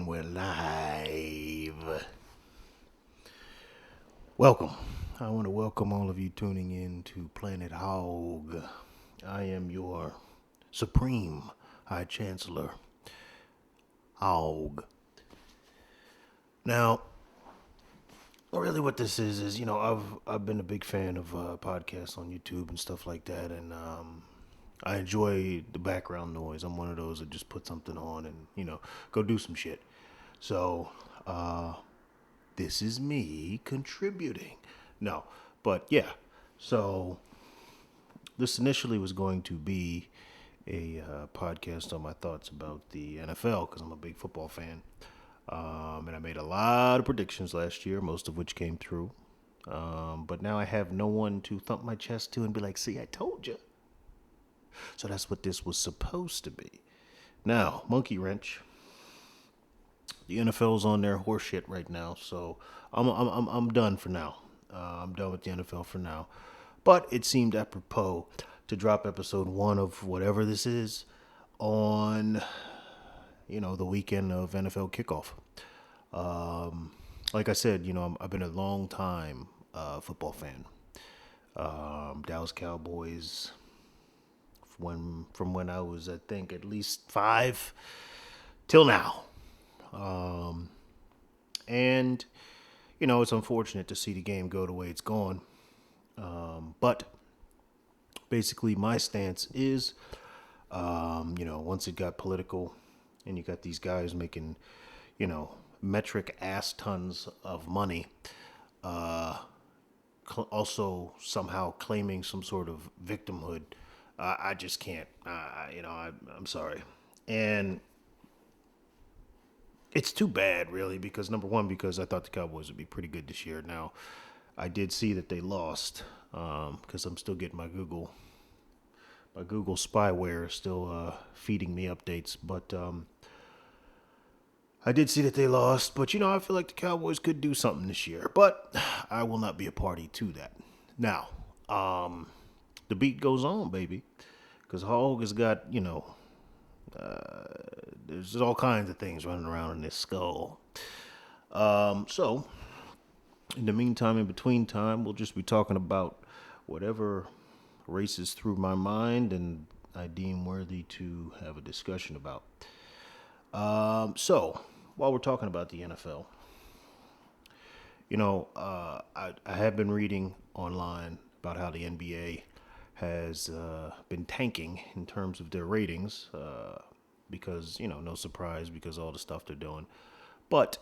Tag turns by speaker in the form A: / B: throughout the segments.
A: And we're live. Welcome. I want to welcome all of you tuning in to Planet Hog. I am your Supreme High Chancellor, Hog. Now, really what this is, I've been a big fan of podcasts on YouTube and stuff like that, and I enjoy the background noise. I'm one of those that just put something on and, go do some shit. So, this is me contributing. No, but yeah. So, this initially was going to be a podcast on my thoughts about the NFL because I'm a big football fan. And I made a lot of predictions last year, most of which came through. But now I have no one to thump my chest to and be like, see, I told you. So that's what this was supposed to be. Now, monkey wrench. The NFL's on their horse shit right now, so I'm done for now. I'm done with the NFL for now. But it seemed apropos to drop episode 1 of whatever this is on, the weekend of NFL kickoff. Like I said, I've been a long time football fan. Dallas Cowboys from when I was, I think, at least 5 till now. And, it's unfortunate to see the game go the way it's gone. But basically my stance is, once it got political and you got these guys making, metric ass tons of money, also somehow claiming some sort of victimhood, I just can't, I'm sorry. And it's too bad, really, because number one, because I thought the Cowboys would be pretty good this year. Now, I did see that they lost, because I'm still getting my Google spyware is still feeding me updates. But I did see that they lost. But I feel like the Cowboys could do something this year. But I will not be a party to that. Now, the beat goes on, baby, because Hog has got there's all kinds of things running around in this skull. So, in the meantime, in between time, we'll just be talking about whatever races through my mind and I deem worthy to have a discussion about. So, while we're talking about the NFL, I have been reading online about how the NBA has been tanking in terms of their ratings because, no surprise, because of all the stuff they're doing. But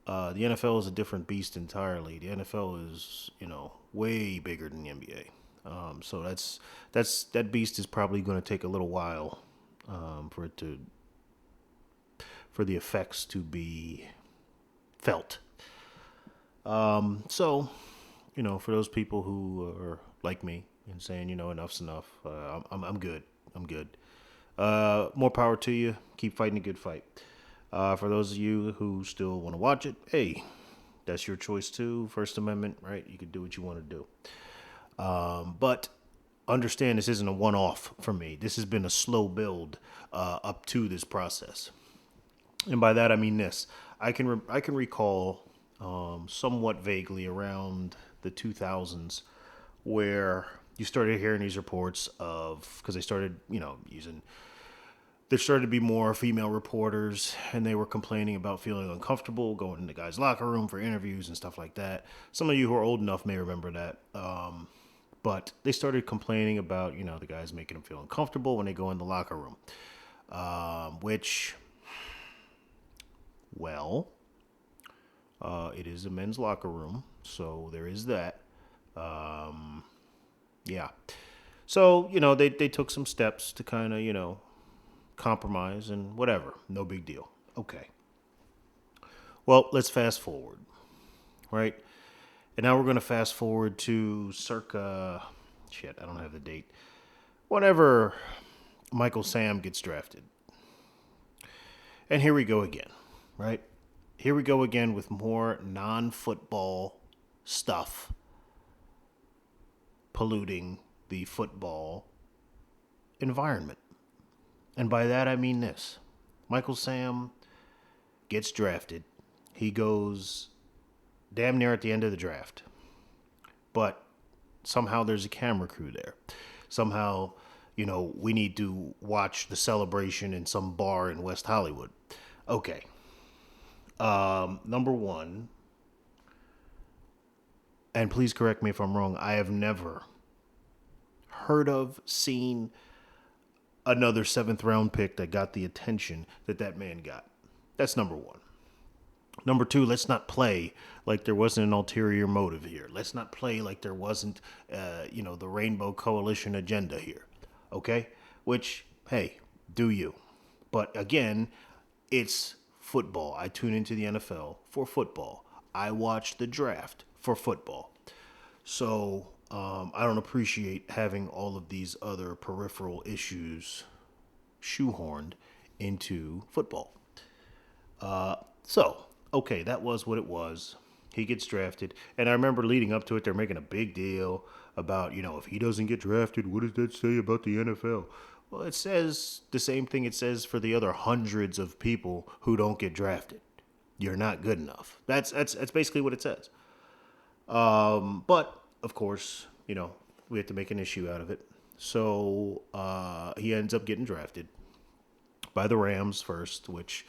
A: the NFL is a different beast entirely. The NFL is, way bigger than the NBA. So that beast is probably going to take a little while for the effects to be felt. So, for those people who are like me and saying, enough's enough, I'm good. I'm good. More power to you. Keep fighting a good fight. For those of you who still want to watch it, hey, that's your choice too. First Amendment, right? You can do what you want to do. But understand this isn't a one-off for me. This has been a slow build up to this process. And by that I mean this. I can recall somewhat vaguely around the 2000s where you started hearing these reports of, because they started, there started to be more female reporters and they were complaining about feeling uncomfortable going in the guys' locker room for interviews and stuff like that. Some of you who are old enough may remember that. But they started complaining about, the guys making them feel uncomfortable when they go in the locker room. It is a men's locker room, so there is that. Yeah. So, they took some steps to kind of, compromise and whatever. No big deal. Okay. Well, let's fast forward, right? And now we're going to fast forward to circa, I don't have the date, whenever Michael Sam gets drafted. And here we go again, right? Here we go again with more non-football stuff polluting the football environment. And by that I mean this. Michael Sam gets drafted. He goes damn near at the end of the draft. But somehow there's a camera crew there. Somehow, we need to watch the celebration in some bar in West Hollywood. Okay. Number one, and please correct me if I'm wrong, I have never heard of, seen another seventh round pick that got the attention that man got. That's number one. Number two, let's not play like there wasn't an ulterior motive here. Let's not play like there wasn't, the Rainbow Coalition agenda here. Okay? Which, hey, do you. But again, it's football. I tune into the NFL for football. I watch the draft for football. So I don't appreciate having all of these other peripheral issues shoehorned into football. Okay, that was what it was. He gets drafted. And I remember leading up to it, they're making a big deal about, if he doesn't get drafted, what does that say about the NFL? Well, it says the same thing it says for the other hundreds of people who don't get drafted. You're not good enough. That's basically what it says. But, of course, we have to make an issue out of it. So he ends up getting drafted by the Rams first, which...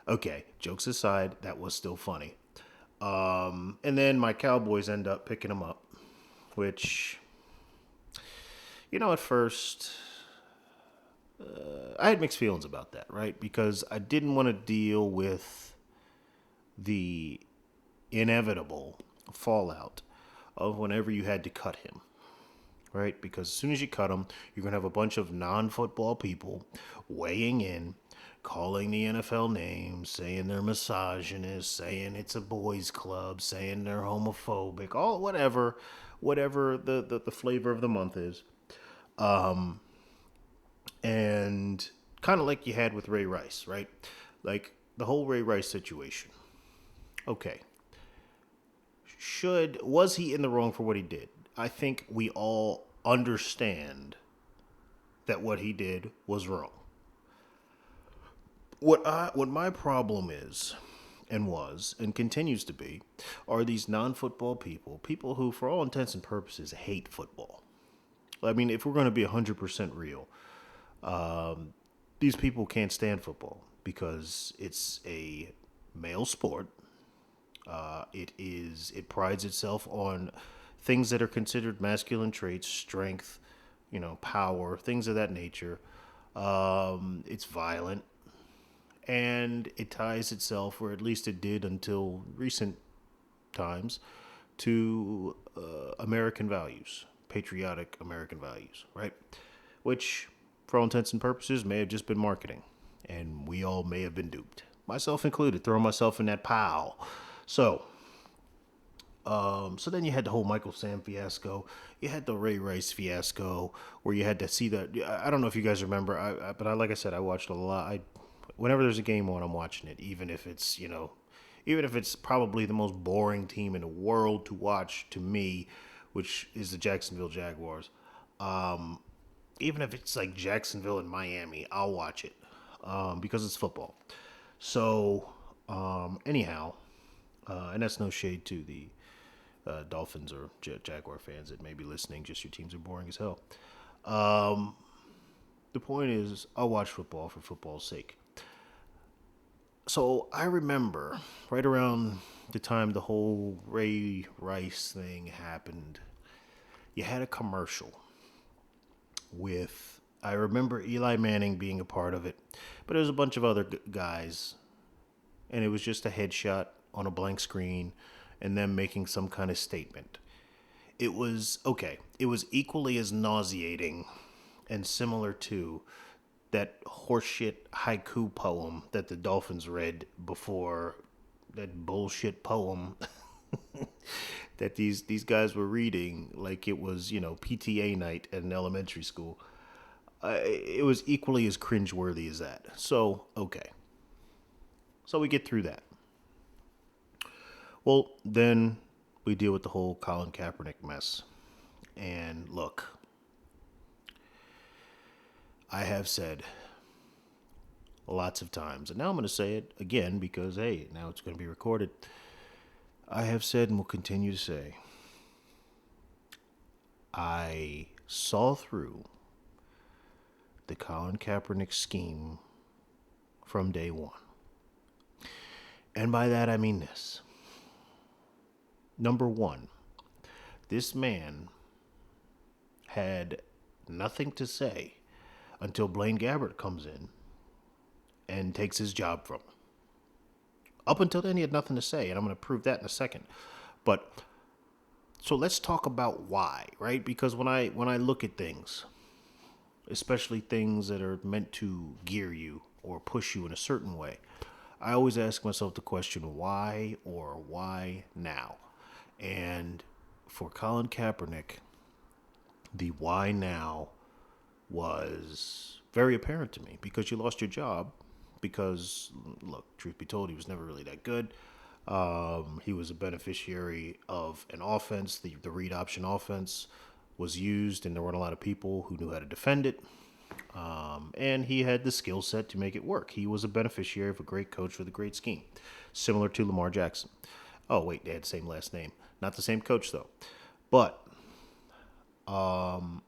A: Okay, jokes aside, that was still funny. And then my Cowboys end up picking him up, which, at first, I had mixed feelings about that, right? Because I didn't want to deal with the inevitable fallout of whenever you had to cut him, right? Because as soon as you cut him, you're going to have a bunch of non-football people weighing in, calling the NFL names, saying they're misogynist, saying it's a boys club, saying they're homophobic, all whatever the flavor of the month is. And kind of like you had with Ray Rice, right? Like the whole Ray Rice situation. Okay. Was he in the wrong for what he did? I think we all understand that what he did was wrong. What my problem is, and was, and continues to be, are these non-football people who, for all intents and purposes, hate football. I mean, if we're going to be 100% real, these people can't stand football because it's a male sport. It prides itself on things that are considered masculine traits, strength, power, things of that nature. It's violent. And it ties itself, or at least it did until recent times, to American values, patriotic American values, right? Which, for all intents and purposes, may have just been marketing. And we all may have been duped. Myself included, throwing myself in that pile. So then you had the whole Michael Sam fiasco. You had the Ray Rice fiasco, where you had to see that. I don't know if you guys remember, but like I said, I watched a lot. Whenever there's a game on, I'm watching it, even if it's probably the most boring team in the world to watch to me, which is the Jacksonville Jaguars. Even if it's like Jacksonville and Miami, I'll watch it because it's football. So anyhow, and that's no shade to the Dolphins or Jaguar fans that may be listening. Just your teams are boring as hell. The point is, I'll watch football for football's sake. So I remember right around the time the whole Ray Rice thing happened, you had a commercial with, I remember Eli Manning being a part of it, but there was a bunch of other guys, and it was just a headshot on a blank screen and them making some kind of statement. It was equally as nauseating and similar to that horseshit haiku poem that the Dolphins read before, that bullshit poem that these guys were reading like it was, PTA night at an elementary school. It was equally as cringeworthy as that. So, okay. So we get through that. Well, then we deal with the whole Colin Kaepernick mess. And look, I have said lots of times. And now I'm going to say it again because, hey, now it's going to be recorded. I have said and will continue to say, I saw through the Colin Kaepernick scheme from day one. And by that I mean this. Number one, this man had nothing to say until Blaine Gabbert comes in and takes his job from him. Up until then, he had nothing to say, and I'm going to prove that in a second. But so let's talk about why, right? Because when I look at things, especially things that are meant to gear you or push you in a certain way, I always ask myself the question, why or why now? And for Colin Kaepernick, the why now was very apparent to me because you lost your job. Because, look, truth be told, he was never really that good. He was a beneficiary of an offense. The read option offense was used, and there weren't a lot of people who knew how to defend it. And he had the skill set to make it work. He was a beneficiary of a great coach with a great scheme, similar to Lamar Jackson. Oh, wait, they had the same last name. Not the same coach, though. But, so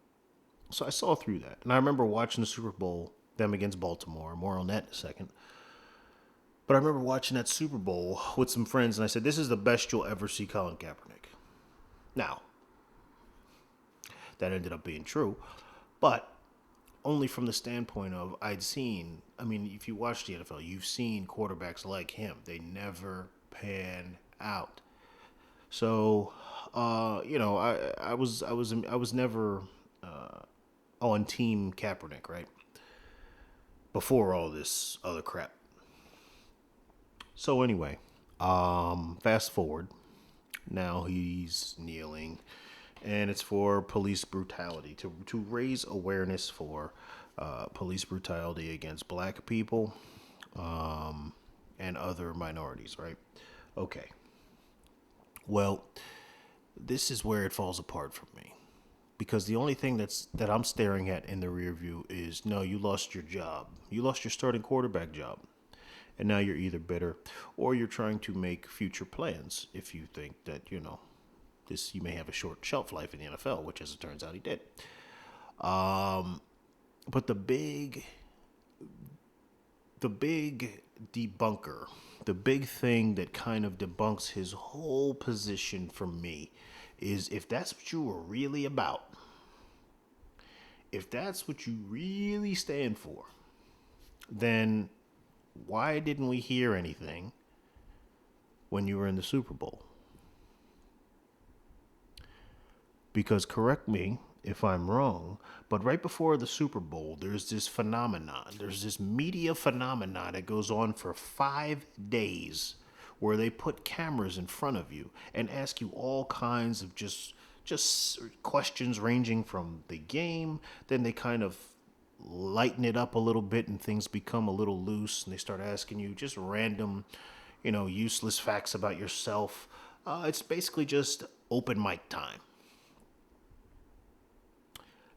A: I saw through that. And I remember watching the Super Bowl, them against Baltimore. More on that in a second. But I remember watching that Super Bowl with some friends, and I said, this is the best you'll ever see Colin Kaepernick. Now, that ended up being true, but only from the standpoint of if you watch the NFL, you've seen quarterbacks like him. They never pan out. So, I was never on Team Kaepernick, right? Before all this other crap. So anyway, fast forward. Now he's kneeling, and it's for police brutality, to raise awareness for police brutality against black people and other minorities, right? Okay. Well, this is where it falls apart for me. Because the only thing that I'm staring at in the rear view is, no, you lost your job. You lost your starting quarterback job. And now you're either bitter or you're trying to make future plans if you think that, you may have a short shelf life in the NFL, which as it turns out he did. But the big debunker, the big thing that kind of debunks his whole position from me is, if that's what you were really about, if that's what you really stand for, then why didn't we hear anything when you were in the Super Bowl? Because, correct me if I'm wrong, but right before the Super Bowl, there's this media phenomenon that goes on for 5 days, where they put cameras in front of you and ask you all kinds of just questions ranging from the game. Then they kind of lighten it up a little bit and things become a little loose, and they start asking you just random, useless facts about yourself. It's basically just open mic time.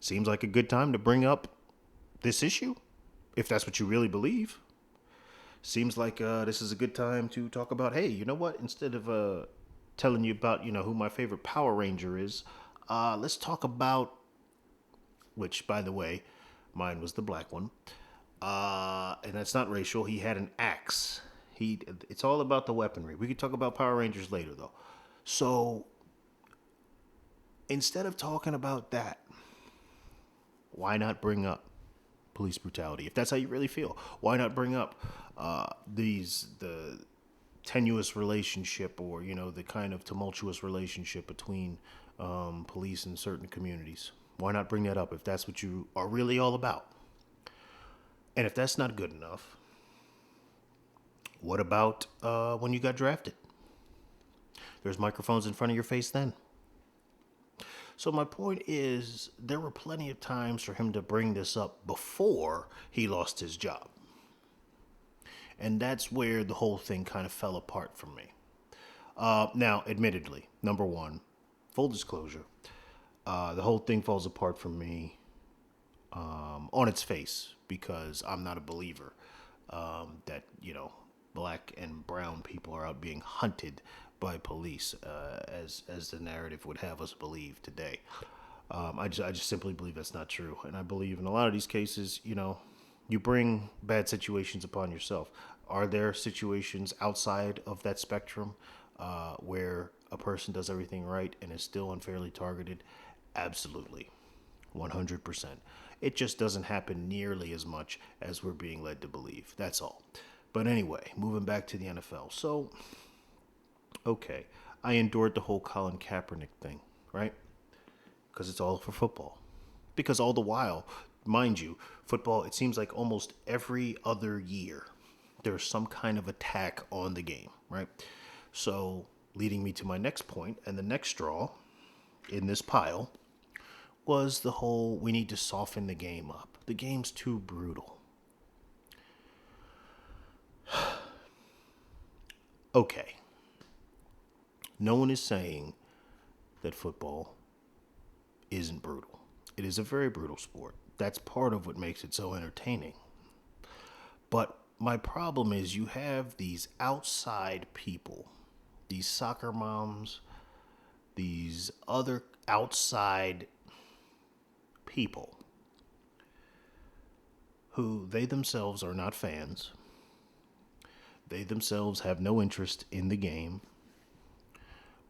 A: Seems like a good time to bring up this issue, if that's what you really believe. Seems like this is a good time to talk about, hey, you know what? Instead of telling you about, who my favorite Power Ranger is, let's talk about, which, by the way, mine was the black one. And that's not racial. He had an axe. It's all about the weaponry. We could talk about Power Rangers later, though. So, instead of talking about that, why not bring up police brutality? If that's how you really feel, why not bring up the tenuous relationship, or the kind of tumultuous relationship between police and certain communities? Why not bring that up if that's what you are really all about? And if that's not good enough, what about when you got drafted? There's microphones in front of your face then. So my point is, there were plenty of times for him to bring this up before he lost his job. And that's where the whole thing kind of fell apart for me. Now, admittedly, number one, full disclosure, the whole thing falls apart for me on its face because I'm not a believer. that, black and brown people are out being hunted by police, as the narrative would have us believe today. I just simply believe that's not true, and I believe in a lot of these cases, you bring bad situations upon yourself. Are there situations outside of that spectrum where a person does everything right and is still unfairly targeted? Absolutely. 100%. It just doesn't happen nearly as much as we're being led to believe. That's all. But anyway, moving back to the NFL. So, okay, I endured the whole Colin Kaepernick thing, right? Because it's all for football. Because all the while, mind you, football, it seems like almost every other year, there's some kind of attack on the game, right? So, leading me to my next point, and the next straw in this pile was the whole we need to soften the game up. The game's too brutal. Okay. No one is saying that football isn't brutal. It is a very brutal sport. That's part of what makes it so entertaining. But my problem is you have these outside people, these soccer moms, these other outside people who they themselves are not fans. They themselves have no interest in the game.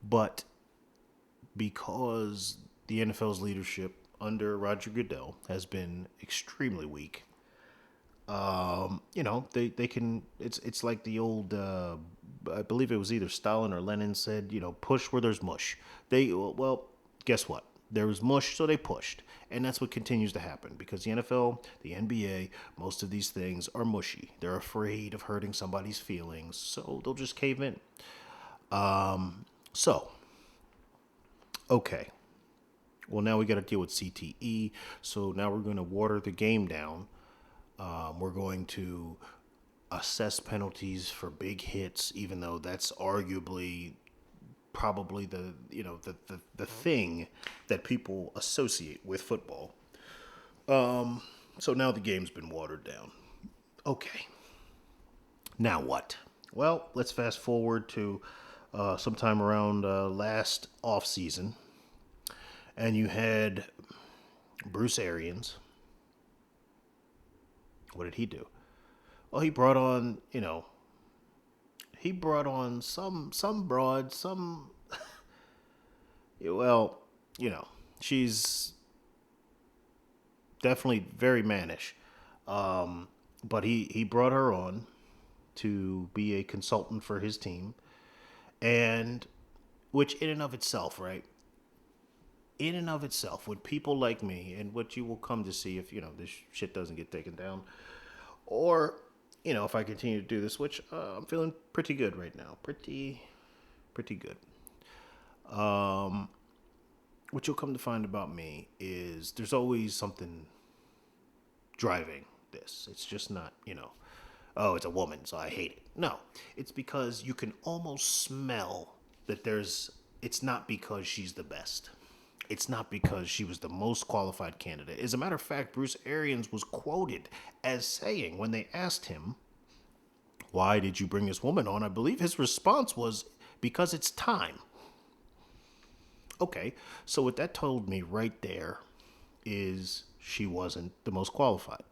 A: But because the NFL's leadership under Roger Goodell has been extremely weak, they can. It's like the old. I believe it was either Stalin or Lenin said, push where there's mush. Guess what? There was mush, so they pushed, and that's what continues to happen because the NFL, the NBA, most of these things are mushy. They're afraid of hurting somebody's feelings, so they'll just cave in. So, okay. Well, now we got to deal with CTE. So now we're going to water the game down. We're going to assess penalties for big hits, even though that's arguably probably the thing that people associate with football. So now the game's been watered down. Okay. Now what? Well, let's fast forward to sometime around last off season, and you had Bruce Arians. What did he do? Well, he brought on some broad, some well, she's definitely very mannish. But he brought her on to be a consultant for his team, and which in and of itself, right? In and of itself, with people like me, and what you will come to see if this shit doesn't get taken down, or if I continue to do this, which I'm feeling pretty good right now, pretty good. What you'll come to find about me is there's always something driving this. It's just not, oh, it's a woman, so I hate it. No, it's because you can almost smell that it's not because she's the best. It's not because she was the most qualified candidate. As a matter of fact, Bruce Arians was quoted as saying when they asked him, why did you bring this woman on? I believe his response was, because it's time. Okay, so what that told me right there is she wasn't the most qualified.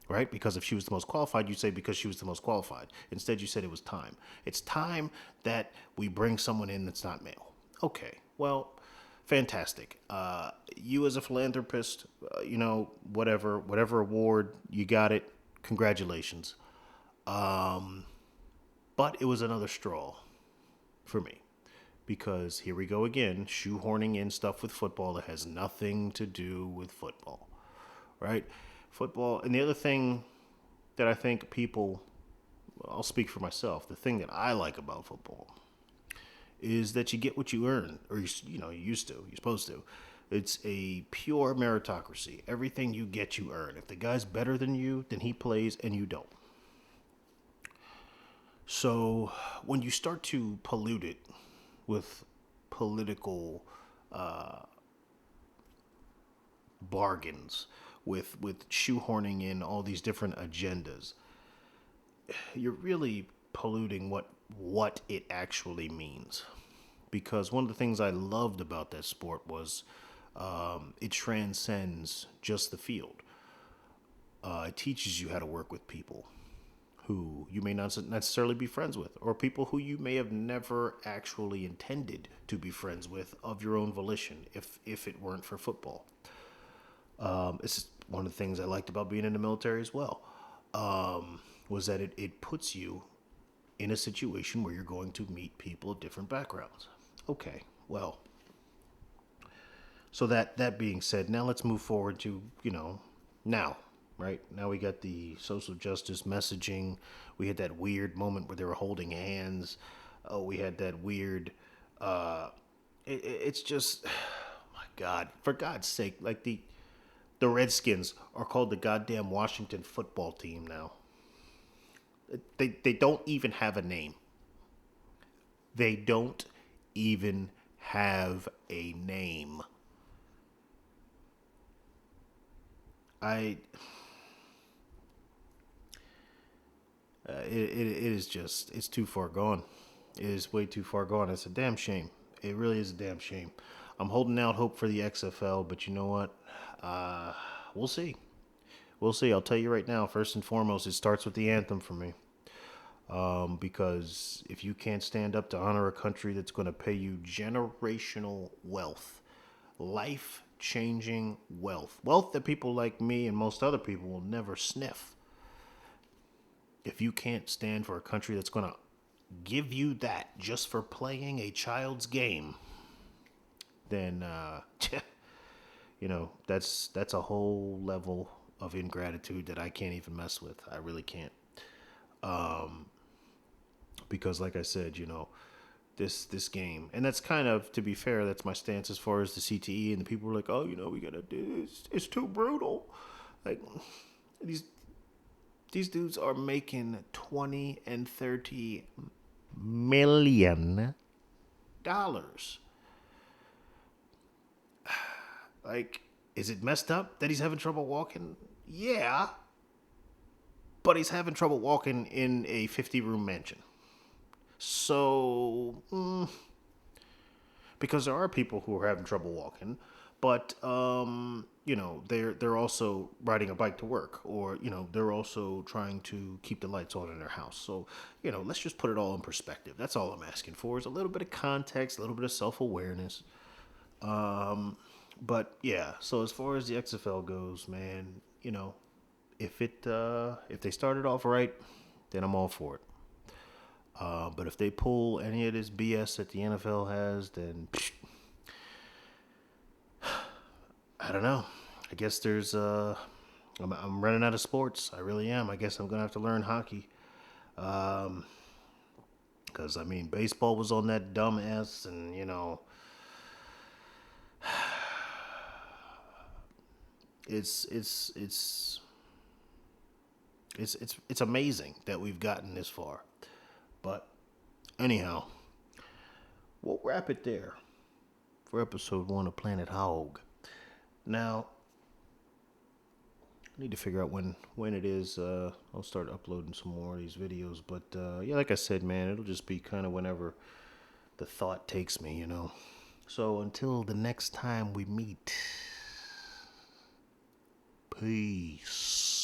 A: Right? Because if she was the most qualified, you'd say because she was the most qualified. Instead, you said it was time. It's time that we bring someone in that's not male. Okay, well, fantastic. You as a philanthropist, whatever award, you got it. Congratulations. But it was another straw for me. Because here we go again, shoehorning in stuff with football that has nothing to do with football. Right? Football, and the other thing that I think I'll speak for myself, the thing that I like about football is that you get what you earn, or you used to, you're supposed to. It's a pure meritocracy. Everything you get, you earn. If the guy's better than you, then he plays and you don't. So when you start to pollute it with political bargains, with shoehorning in all these different agendas, you're really polluting what it actually means. Because one of the things I loved about that sport was it transcends just the field. It teaches you how to work with people who you may not necessarily be friends with, or people who you may have never actually intended to be friends with of your own volition, if it weren't for football. It's one of the things I liked about being in the military as well, was that it puts you in a situation where you're going to meet people of different backgrounds. Okay, well, so that being said, now let's move forward to, now, right? Now we got the social justice messaging. We had that weird moment where they were holding hands. Oh, we had that weird, it's just, my God, for God's sake, like the Redskins are called the goddamn Washington football team now. They don't even have a name. They don't even have a name. I it is just, it's too far gone. It is way too far gone. It's a damn shame. It really is a damn shame. I'm holding out hope for the XFL, but you know what? We'll see. We'll see. I'll tell you right now. First and foremost, it starts with the anthem for me. Because if you can't stand up to honor a country that's going to pay you generational wealth, life-changing wealth that people like me and most other people will never sniff. If you can't stand for a country that's going to give you that just for playing a child's game, then that's a whole level of ingratitude that I can't even mess with. I really can't. Because like I said, this game, and that's kind of, to be fair, that's my stance as far as the CTE, and the people are like, oh, we gotta do this. It's too brutal. Like, these dudes are making $20 and $30 million. Like, is it messed up that he's having trouble walking? Yeah, but he's having trouble walking in a 50-room mansion. So, because there are people who are having trouble walking, but they're also riding a bike to work, or they're also trying to keep the lights on in their house. So, let's just put it all in perspective. That's all I'm asking for, is a little bit of context, a little bit of self-awareness. But yeah, so as far as the XFL goes, man, if they started off right, then I'm all for it. But if they pull any of this BS that the NFL has, then I don't know. I guess I'm running out of sports. I really am. I guess I'm gonna have to learn hockey. Because baseball was on that dumbass, and it's amazing that we've gotten this far. But anyhow, we'll wrap it there for episode 1 of Planet Hog. Now, I need to figure out when it is. I'll start uploading some more of these videos. But yeah, like I said, man, it'll just be kind of whenever the thought takes me, So until the next time we meet, peace.